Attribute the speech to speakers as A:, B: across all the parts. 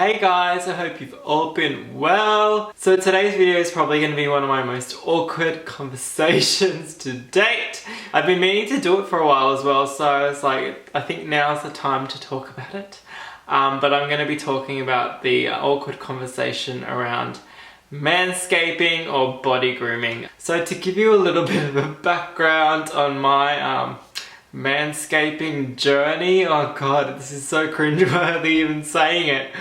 A: Hey guys, I hope you've all been well. So today's video is probably going to be one of my most awkward conversations to date. I've been meaning to do it for a while as well, so I was like, I think now's the time to talk about it. But I'm going to be talking about the awkward conversation around manscaping or body grooming. So to give you a little bit of a background on my manscaping journey, oh god, this is so cringeworthy even saying it.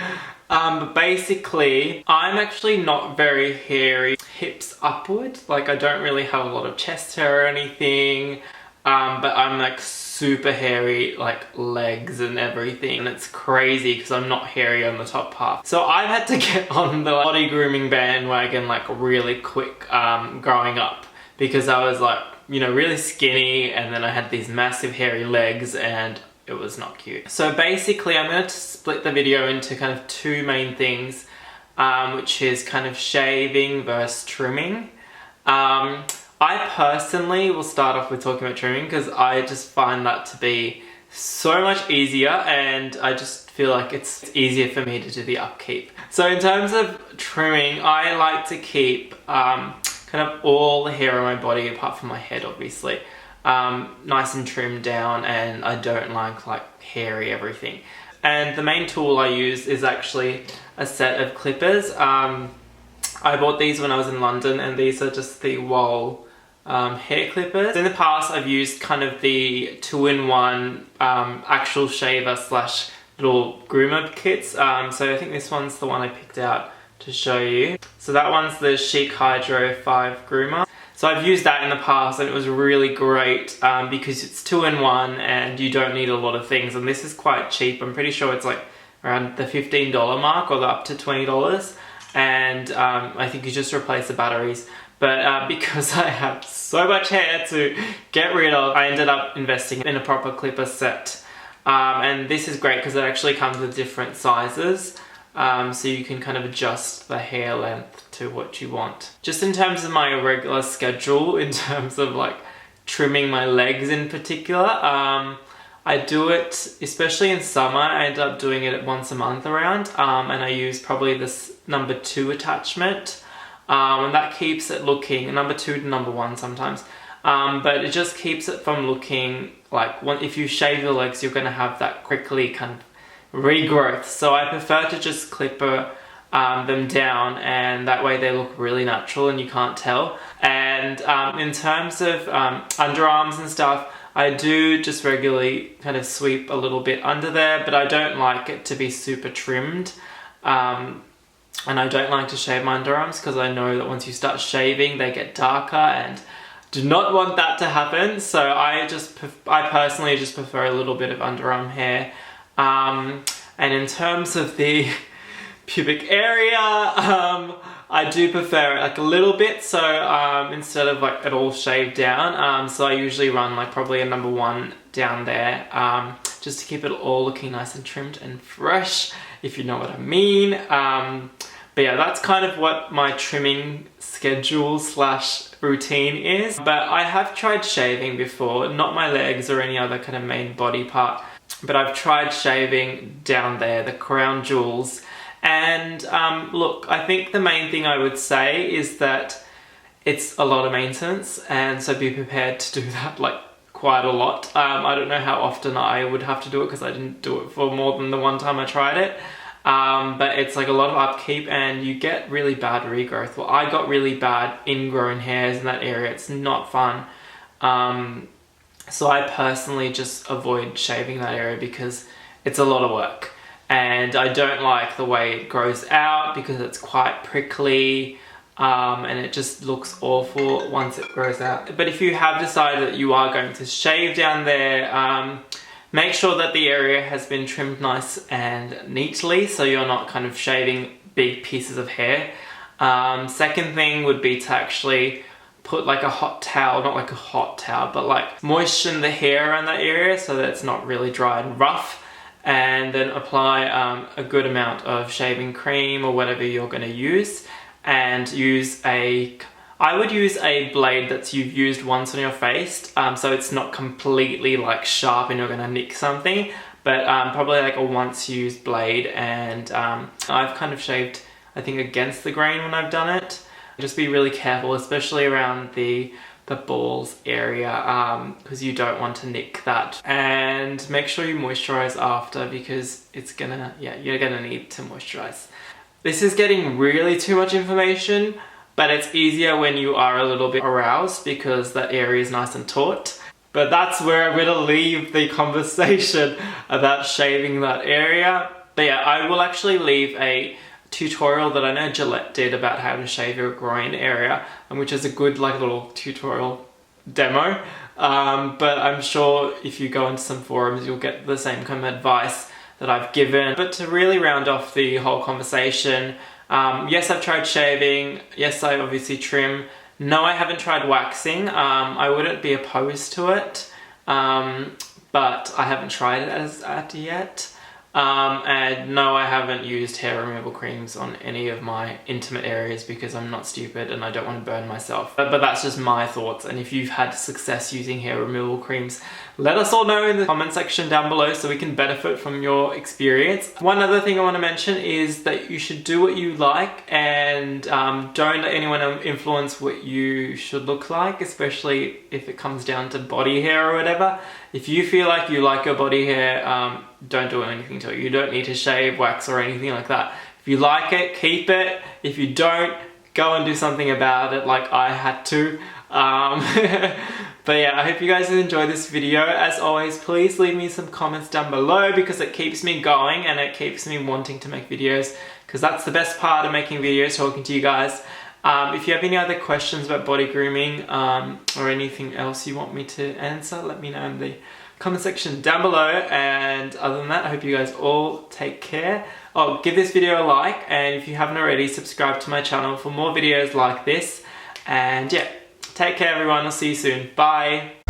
A: But basically, I'm actually not very hairy hips upward. Like, I don't really have a lot of chest hair or anything. But I'm like super hairy, like legs and everything. And it's crazy because I'm not hairy on the top half. So I've had to get on the body grooming bandwagon like really quick growing up. Because I was like, you know, really skinny, and then I had these massive hairy legs and it was not cute. So basically I'm going to split the video into kind of two main things, which is kind of shaving versus trimming. I personally will start off with talking about trimming because I just find that to be so much easier, and I just feel like it's easier for me to do the upkeep. So in terms of trimming, I like to keep kind of all the hair on my body apart from my head, obviously, nice and trimmed down, and I don't like hairy everything. And the main tool I use is actually a set of clippers. I bought these when I was in London, and these are just the Wool hair clippers. In the past I've used kind of the 2-in-1 actual shaver slash little groomer kits. So I think this one's the one I picked out to show you. So that one's the Sheik Hydro 5 groomer. So I've used that in the past and it was really great because it's 2-in-1 and you don't need a lot of things, and this is quite cheap. I'm pretty sure it's like around the $15 mark or up to $20, and I think you just replace the batteries. But because I have so much hair to get rid of, I ended up investing in a proper clipper set. And this is great because it actually comes with different sizes. So you can kind of adjust the hair length to what you want. Just in terms of my regular schedule, in terms of like trimming my legs in particular, I do it, especially in summer, I end up doing it once a month around, and I use probably this number 2 attachment, and that keeps it looking, number 2 to number 1 sometimes, but it just keeps it from looking like, if you shave your legs, you're going to have that quickly kind of regrowth. So I prefer to just clipper them down, and that way they look really natural and you can't tell. And in terms of underarms and stuff, I do just regularly kind of sweep a little bit under there, but I don't like it to be super trimmed. And I don't like to shave my underarms because I know that once you start shaving they get darker, and do not want that to happen. So I personally just prefer a little bit of underarm hair. And in terms of the pubic area, I do prefer it like a little bit, so instead of like it all shaved down, so I usually run like probably a number 1 down there, just to keep it all looking nice and trimmed and fresh, if you know what I mean. But yeah, that's kind of what my trimming schedule slash routine is. But I have tried shaving before, not my legs or any other kind of main body part, but I've tried shaving down there, the crown jewels. And look, I think the main thing I would say is that it's a lot of maintenance, and so be prepared to do that like quite a lot. I don't know how often I would have to do it because I didn't do it for more than the one time I tried it. But it's like a lot of upkeep, and you get really bad regrowth. Well, I got really bad ingrown hairs in that area. It's not fun. So I personally just avoid shaving that area because it's a lot of work. And I don't like the way it grows out because it's quite prickly, and it just looks awful once it grows out. But if you have decided that you are going to shave down there, make sure that the area has been trimmed nice and neatly, so you're not kind of shaving big pieces of hair. Second thing would be to actually put like a hot towel, not like a hot towel, but like moisten the hair around that area so that it's not really dry and rough, and then apply a good amount of shaving cream or whatever you're going to use, and I would use a blade that you've used once on your face, so it's not completely like sharp and you're going to nick something, but probably like a once used blade, and I've kind of shaved, I think, against the grain when I've done it. Just be really careful, especially around the balls area, because you don't want to nick that. And make sure you moisturize after, because it's gonna, yeah, you're gonna need to moisturize. This is getting really too much information, but it's easier when you are a little bit aroused because that area is nice and taut. But that's where I'm gonna leave the conversation about shaving that area. But yeah, I will actually leave a tutorial that I know Gillette did about how to shave your groin area, and which is a good like little tutorial demo. But I'm sure if you go into some forums, you'll get the same kind of advice that I've given. But to really round off the whole conversation, yes, I've tried shaving. Yes, I obviously trim. No, I haven't tried waxing. I wouldn't be opposed to it, but I haven't tried it as yet. And no, I haven't used hair removal creams on any of my intimate areas because I'm not stupid and I don't want to burn myself. But that's just my thoughts, and if you've had success using hair removal creams, let us all know in the comment section down below so we can benefit from your experience. One other thing I want to mention is that you should do what you like, and don't let anyone influence what you should look like, especially if it comes down to body hair or whatever. If you feel like you like your body hair, don't do anything to it. You don't need to shave, wax, or anything like that. If you like it, keep it. If you don't, go and do something about it like I had to. But yeah, I hope you guys enjoyed this video. As always, please leave me some comments down below because it keeps me going and it keeps me wanting to make videos, because that's the best part of making videos, talking to you guys. If you have any other questions about body grooming or anything else you want me to answer, let me know in the comment section down below. And other than that, I hope you guys all take care. Oh, give this video a like, and if you haven't already, subscribe to my channel for more videos like this. And yeah, take care everyone, I'll see you soon. Bye!